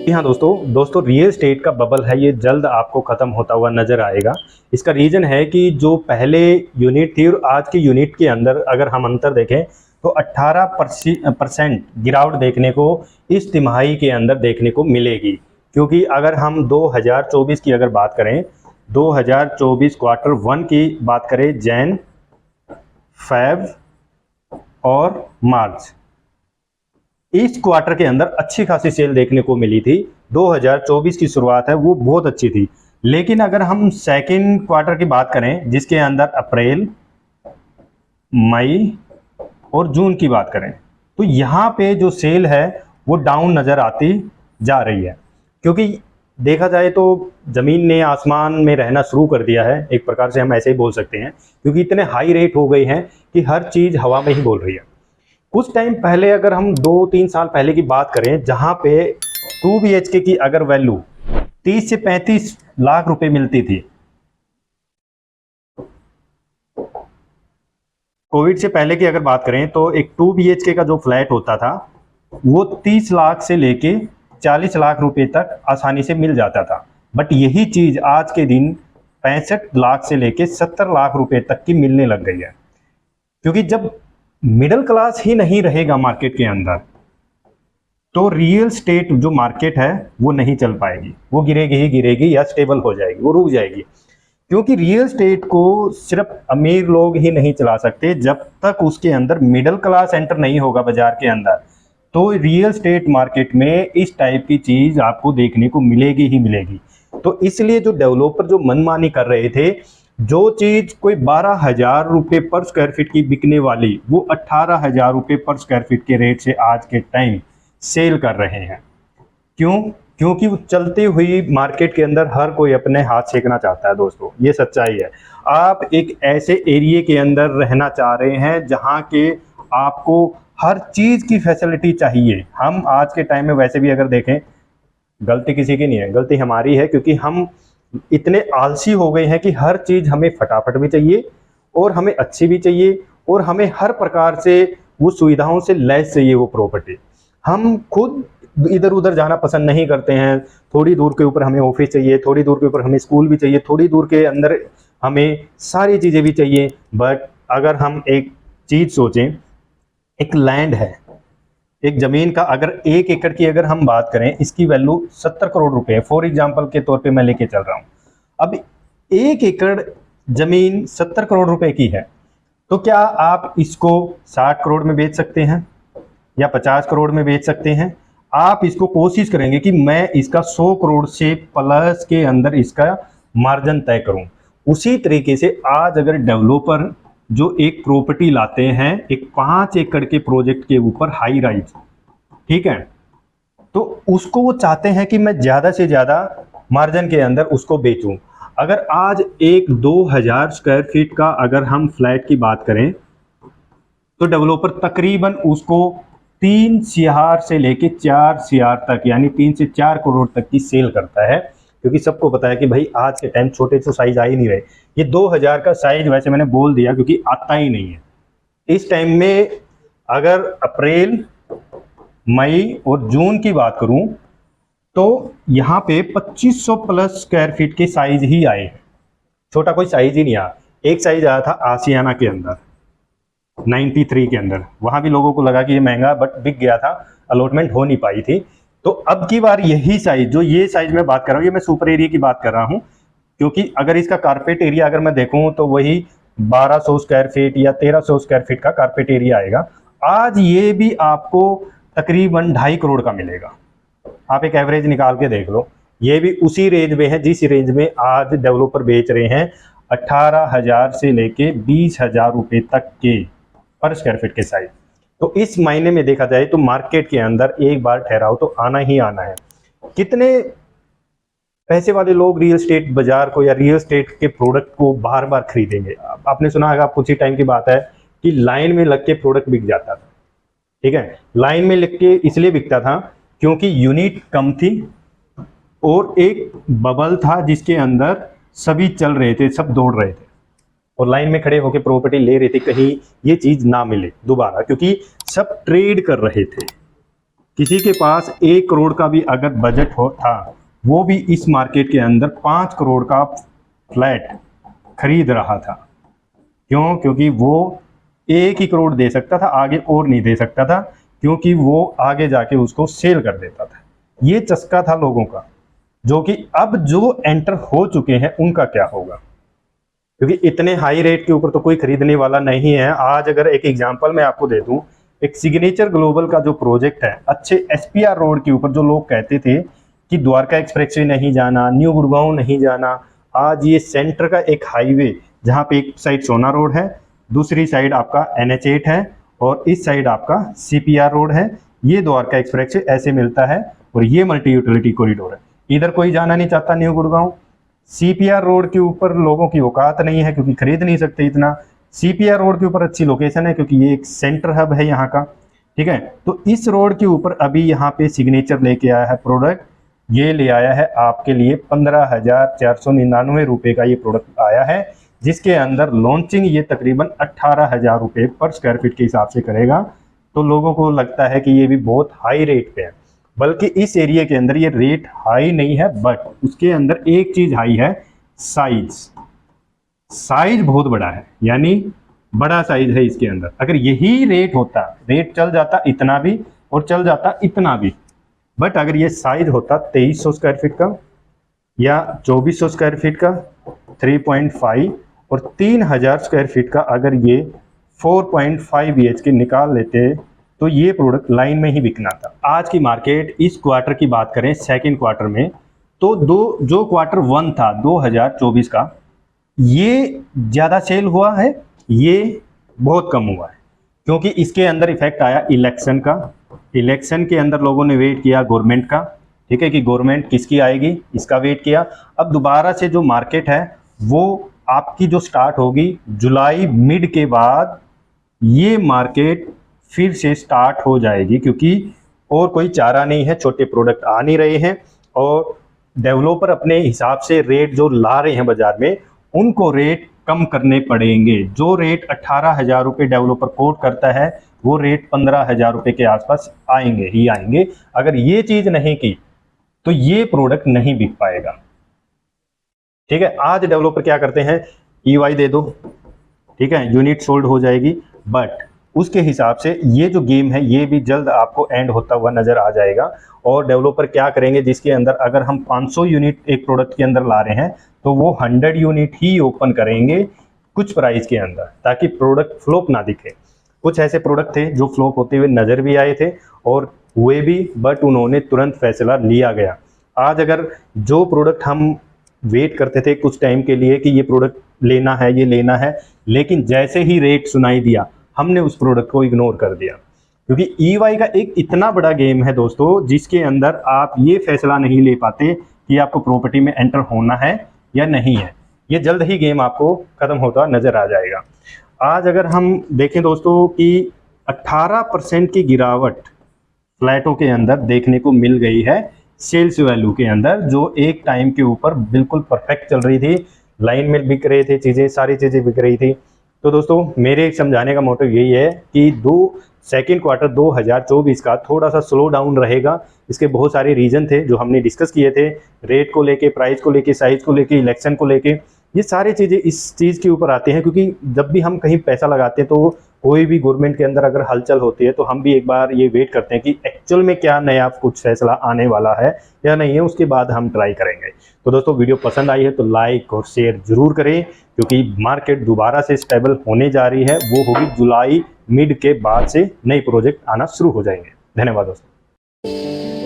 जी हाँ दोस्तों real estate का बबल है, ये जल्द आपको ख़त्म होता हुआ नज़र आएगा। इसका रीज़न है कि जो पहले यूनिट थी और आज के यूनिट के अंदर अगर हम अंतर देखें तो 18% गिरावट देखने को इस तिमाही के अंदर देखने को मिलेगी। क्योंकि अगर हम 2024 की अगर बात करें, 2024 क्वार्टर 1 की बात करें, जैन, फेब और मार्च, इस क्वार्टर के अंदर अच्छी खासी सेल देखने को मिली थी। 2024 की शुरुआत है वो बहुत अच्छी थी। लेकिन अगर हम सेकंड क्वार्टर की बात करें जिसके अंदर अप्रैल, मई और जून की बात करें, तो यहाँ पे जो सेल है वो डाउन नज़र आती जा रही है। क्योंकि देखा जाए तो ज़मीन ने आसमान में रहना शुरू कर दिया है, एक प्रकार से हम ऐसे ही बोल सकते हैं। क्योंकि इतने हाई रेट हो गए हैं कि हर चीज़ हवा में ही बोल रही है। कुछ टाइम पहले अगर हम 2-3 साल पहले की बात करें, जहां पे 2 BHK की अगर वैल्यू 30 से 35 लाख रुपए मिलती थी, कोविड से पहले की अगर बात करें तो एक 2 BHK का जो फ्लैट होता था वो 30 लाख से लेके 40 लाख रुपए तक आसानी से मिल जाता था। बट यही चीज आज के दिन 65 लाख से लेके 70 लाख रुपए तक की मिलने लग गई है। क्योंकि जब मिडिल क्लास ही नहीं रहेगा मार्केट के अंदर तो रियल स्टेट जो मार्केट है वो नहीं चल पाएगी, वो गिरेगी ही गिरेगी या स्टेबल हो जाएगी, वो रुक जाएगी। क्योंकि रियल स्टेट को सिर्फ अमीर लोग ही नहीं चला सकते, जब तक उसके अंदर मिडिल क्लास एंटर नहीं होगा बाजार के अंदर तो रियल स्टेट मार्केट में इस टाइप की चीज आपको देखने को मिलेगी ही मिलेगी। तो इसलिए जो डेवलपर जो मनमानी कर रहे थे, जो चीज कोई 12,000 रुपये पर स्क्वायर फीट की बिकने वाली वो 18,000 रुपये पर स्क्वायर फीट के रेट से आज के टाइम सेल कर रहे हैं। क्यों? क्योंकि वो चलती हुई मार्केट के अंदर हर कोई अपने हाथ सेकना चाहता है। दोस्तों ये सच्चाई है। आप एक ऐसे एरिया के अंदर रहना चाह रहे हैं जहां के आपको हर चीज की फैसिलिटी चाहिए। हम आज के टाइम में वैसे भी अगर देखें, गलती किसी की नहीं है, गलती हमारी है। क्योंकि हम इतने आलसी हो गए हैं कि हर चीज हमें फटाफट भी चाहिए और हमें अच्छी भी चाहिए और हमें हर प्रकार से वो सुविधाओं से लैस चाहिए वो प्रॉपर्टी। हम खुद इधर उधर जाना पसंद नहीं करते हैं। थोड़ी दूर के ऊपर हमें ऑफिस चाहिए, थोड़ी दूर के ऊपर हमें स्कूल भी चाहिए, थोड़ी दूर के अंदर हमें सारी चीज़ें भी चाहिए। बट अगर हम एक चीज़ सोचें, एक लैंड है, एक ज़मीन का अगर 1 एकड़ की अगर हम बात करें, इसकी वैल्यू 70 करोड़ रुपए है। फॉर एग्जाम्पल के तौर पे मैं लेके चल रहा हूँ। अब 1 एकड़ ज़मीन 70 करोड़ रुपए की है, तो क्या आप इसको 60 करोड़ में बेच सकते हैं या 50 करोड़ में बेच सकते हैं? आप इसको कोशिश करेंगे कि मैं इसका 100 करोड़ से प्लस के अंदर इसका मार्जिन तय करूं। उसी तरीके से आज अगर डेवलपर जो एक प्रॉपर्टी लाते हैं, एक 5 एकड़ के प्रोजेक्ट के ऊपर हाई राइज, ठीक है, तो उसको वो चाहते हैं कि मैं ज्यादा से ज्यादा मार्जिन के अंदर उसको बेचूं। अगर आज एक 2000 स्क्वायर फीट का अगर हम फ्लैट की बात करें तो डेवलपर तकरीबन उसको 3 CR से लेके 4 CR तक, यानी 3 से 4 करोड़ तक की सेल करता है। क्योंकि सबको पता है कि भाई आज के टाइम छोटे से साइज आ ही नहीं रहे। ये 2000 का साइज वैसे मैंने बोल दिया क्योंकि आता ही नहीं है इस टाइम में। अगर अप्रैल, मई और जून की बात करूं तो यहाँ पे 2500 प्लस स्क्वायर फीट के साइज ही आए हैं। छोटा कोई साइज ही नहीं आया। एक साइज आया था आसियाना के अंदर 93 के अंदर, वहां भी लोगों को लगा कि ये महंगा, बट बिक गया था, अलॉटमेंट हो नहीं पाई थी। तो अब की बार यही साइज, जो ये साइज मैं बात कर रहा हूँ, ये मैं सुपर एरिया की बात कर रहा हूँ। क्योंकि अगर इसका कारपेट एरिया अगर मैं देखूं तो वही 1200 स्क्वायर फीट या 1300 स्क्वायर फीट का कारपेट एरिया आएगा। आज ये भी आपको तकरीबन 2.5 करोड़ का मिलेगा। आप एक एवरेज निकाल के देख लो, ये भी उसी रेंज में है जिस रेंज में आज डेवलपर बेच रहे हैं, 18,000 से लेके 20,000 रुपए तक के पर स्क्वायर फीट के साइज। तो इस मायने में देखा जाए तो मार्केट के अंदर एक बार ठहराव तो आना ही आना है। कितने पैसे वाले लोग रियल स्टेट बाजार को या रियल स्टेट के प्रोडक्ट को बार बार खरीदेंगे? आपने सुना होगा, कुछ ही टाइम की बात है कि लाइन में लग के प्रोडक्ट बिक जाता था। ठीक है, लाइन में लग के इसलिए बिकता था क्योंकि यूनिट कम थी और एक बबल था जिसके अंदर सभी चल रहे थे, सब दौड़ रहे थे और लाइन में खड़े होकर प्रॉपर्टी ले रहे थे, कहीं ये चीज ना मिले दोबारा, क्योंकि सब ट्रेड कर रहे थे। किसी के पास 1 करोड़ का भी अगर बजट हो था, वो भी इस मार्केट के अंदर 5 करोड़ का फ्लैट खरीद रहा था। क्यों? क्योंकि वो 1 ही करोड़ दे सकता था, आगे और नहीं दे सकता था, क्योंकि वो आगे जाके उसको सेल कर देता था। ये चस्का था लोगों का, जो कि अब जो एंटर हो चुके हैं उनका क्या होगा, क्योंकि इतने हाई रेट के ऊपर तो कोई खरीदने वाला नहीं है। आज अगर एक एग्जांपल मैं आपको दे दूं, एक सिग्नेचर ग्लोबल का जो प्रोजेक्ट है, अच्छे एसपीआर रोड के ऊपर जो लोग कहते थे कि द्वारका एक्सप्रेसवे नहीं जाना, न्यू गुड़गांव नहीं जाना, आज ये सेंटर का एक हाईवे जहाँ पे एक साइड सोना रोड है, दूसरी साइड आपका NH8 है और इस साइड आपका CPR रोड है, ये द्वारका एक्सप्रेसवे ऐसे मिलता है और ये मल्टी यूटिलिटी कॉरिडोर है। इधर कोई जाना नहीं चाहता न्यू गुड़गांव। CPR रोड के ऊपर लोगों की औकात नहीं है क्योंकि खरीद नहीं सकते इतना। CPR रोड के ऊपर अच्छी लोकेशन है क्योंकि ये एक सेंटर हब है यहाँ का, ठीक है। तो इस रोड के ऊपर अभी यहाँ पे सिग्नेचर लेके आया है प्रोडक्ट, ये ले आया है आपके लिए 15,499 रुपये का ये प्रोडक्ट आया है, जिसके अंदर लॉन्चिंग ये तकरीबन 18,000 रुपये पर स्क्वायर फीट के हिसाब से करेगा। तो लोगों को लगता है कि ये भी बहुत हाई रेट पे है, बल्कि इस एरिया के अंदर ये रेट हाई नहीं है, बट उसके अंदर एक चीज हाई है, साइज। साइज बहुत बड़ा है, यानी बड़ा साइज है इसके अंदर। अगर यही रेट होता, रेट चल जाता इतना भी और चल जाता इतना भी, बट अगर ये साइज होता 2300 स्क्वायर फीट का या 2400 स्क्वायर फीट का 3.5 और 3000 स्क्वायर फीट का अगर ये 4.5 BHK निकाल लेते तो ये प्रोडक्ट लाइन में ही बिकना था। आज की मार्केट इस क्वार्टर की बात करें, सेकंड क्वार्टर में, तो जो क्वार्टर 1 था 2024 का, ये ज़्यादा सेल हुआ है, ये बहुत कम हुआ है, क्योंकि इसके अंदर इफेक्ट आया इलेक्शन का। इलेक्शन के अंदर लोगों ने वेट किया गवर्नमेंट का, ठीक है, कि गवर्नमेंट किसकी आएगी, इसका वेट किया। अब दोबारा से जो मार्केट है वो आपकी जो स्टार्ट होगी जुलाई मिड के बाद, ये मार्केट फिर से स्टार्ट हो जाएगी, क्योंकि और कोई चारा नहीं है, छोटे प्रोडक्ट आ नहीं रहे हैं और डेवलपर अपने हिसाब से रेट जो ला रहे हैं बाजार में, उनको रेट कम करने पड़ेंगे। जो रेट 18,000 रुपये डेवलपर कोट करता है, वो रेट 15,000 रुपये के आसपास आएंगे ही आएंगे। अगर ये चीज़ नहीं की तो ये प्रोडक्ट नहीं बिक पाएगा, ठीक है। आज डेवलपर क्या करते हैं, EY दे दो, ठीक है, यूनिट सोल्ड हो जाएगी, बट उसके हिसाब से ये जो गेम है ये भी जल्द आपको एंड होता हुआ नजर आ जाएगा। और डेवलपर क्या करेंगे, जिसके अंदर अगर हम 500 यूनिट एक प्रोडक्ट के अंदर ला रहे हैं तो वो 100 यूनिट ही ओपन करेंगे कुछ प्राइस के अंदर, ताकि प्रोडक्ट फ्लॉप ना दिखे। कुछ ऐसे प्रोडक्ट थे जो फ्लॉप होते हुए नजर भी आए थे और हुए भी, बट उन्होंने तुरंत फैसला लिया गया। आज अगर जो प्रोडक्ट हम वेट करते थे कुछ टाइम के लिए कि ये प्रोडक्ट लेना है, ये लेना है, लेकिन जैसे ही रेट सुनाई दिया हमने उस प्रोडक्ट को इग्नोर कर दिया, क्योंकि EY का एक इतना बड़ा गेम है दोस्तों, जिसके अंदर आप ये फैसला नहीं ले पाते कि आपको प्रॉपर्टी में एंटर होना है या नहीं है। ये जल्द ही गेम आपको खत्म होता नजर आ जाएगा। आज अगर हम देखें दोस्तों कि 18% की गिरावट फ्लैटों के अंदर देखने को मिल गई है सेल्स वैल्यू के अंदर, जो एक टाइम के ऊपर बिल्कुल परफेक्ट चल रही थी, लाइन में बिक रहे थे चीज़ें, सारी चीज़ें बिक रही थी। तो दोस्तों मेरे समझाने का मोटिव यही है कि सेकेंड क्वार्टर 2024 का थोड़ा सा स्लो डाउन रहेगा। इसके बहुत सारे रीजन थे जो हमने डिस्कस किए थे, रेट को लेके, प्राइस को लेके, साइज को लेके, इलेक्शन को लेके, ये सारी चीज़ें इस चीज़ के ऊपर आते हैं, क्योंकि जब भी हम कहीं पैसा लगाते हैं तो कोई भी गवर्नमेंट के अंदर अगर हलचल होती है तो हम भी एक बार ये वेट करते हैं कि एक्चुअल में क्या नया कुछ फैसला आने वाला है या नहीं है, उसके बाद हम ट्राई करेंगे। तो दोस्तों वीडियो पसंद आई है तो लाइक और शेयर जरूर करें, क्योंकि मार्केट दोबारा से स्टेबल होने जा रही है, वो होगी जुलाई मिड के बाद से नए प्रोजेक्ट आना शुरू हो जाएंगे। धन्यवाद दोस्तों।